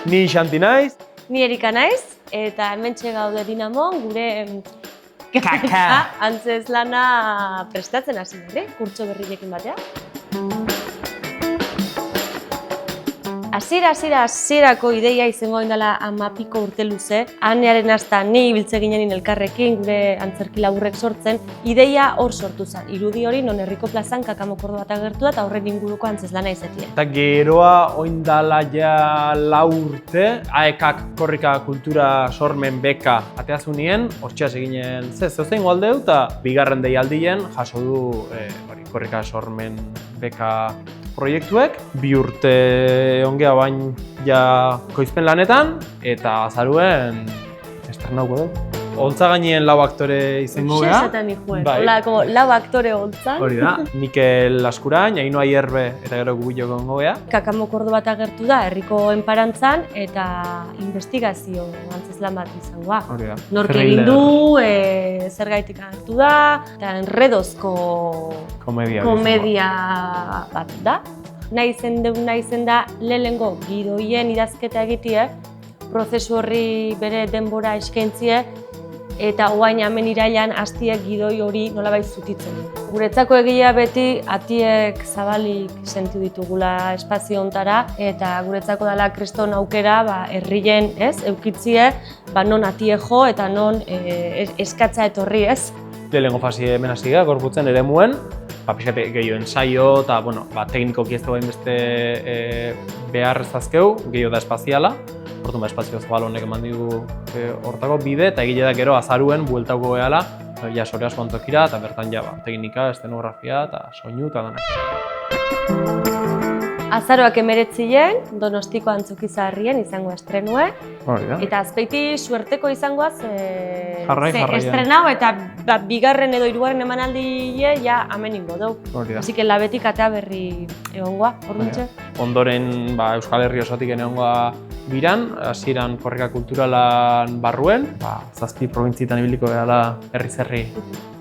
Ni Xanti naiz. Ni Erika naiz, eta hementxe gaude Dinamon gure Kaka! antzeslana prestatzen hasi berri, kurtso berriekin batea. Hasierako ideia izango indala 10 urte luze, Anearen hasta ni ibiltze ginenin elkarrekin, gure antzerki laburrek sortzen, ideia hor sortu zen. Irudi hori non herriko plazan kakamokordo bat agertu da eta horren inguruko antzeslana izatea. Eta geroa oindala ja 4 urte, AEKak korrika kultura sormen beka ateazunien, hortxeaz eginen zein goaldeu eta bigarren deialdien jaso du korrika sormen beka proiektuek. 2 urte ongea bain ja koizpen lanetan eta azaruen estrenauko dugu. Oltza gainien 4 aktore izango gara. Xesetan nijuen, hola, como 4 aktore oltzan. Hori da, Mikel Laskurain, Ainhoa Ierbe eta gero gubillo gongo gea. Kakamokordo bat agertu da herriko enparantzan eta investigazio antzeslan bat izangoa. Hori da. Nork egin du, zergaitik agertu da, eta enredozko komedia bat da. Nahi zen da lehenengo gidoien idazketa egitie, prozesu horri bere denbora eskaintzie, eta oain hemen irailan hastiek gidoi hori nolabait zutitzen. Guretzako egia beti atiek zabalik sentu ditugula espazio hontara, eta guretzako dela kriston aukera herrien eukitzie, non atie jo eta non eskatza etorri ez. Lehenengo fasie hemen hasi gara, gorputzen eremuen, pixkate gehiago ensaio eta teknikoki ez dagoen beste behar ez dazkeu, gehiago da espaziala. Orduan espazio zabal honek eman digu hortako bide eta egile da gero azaruen bueltauko gehala ja sore asko antokira eta bertan ja teknika, estenografia eta soinu eta dena. Azaroak 19 Donostiko Antzoki Zaharrien izango estrenue. Eta azpeiti suerteko izangoaz estrenau eta bigarren edo hirugarren emanaldia ja hemen ingo dugu. Así que labetik atea berri egongoa, orduntxe. Ondoren Euskal Herri osotik egongoa biran, hasieran korrika kulturalan barruen, 7 probintzietan ibiliko gehala herriz herri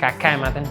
kaka ematen.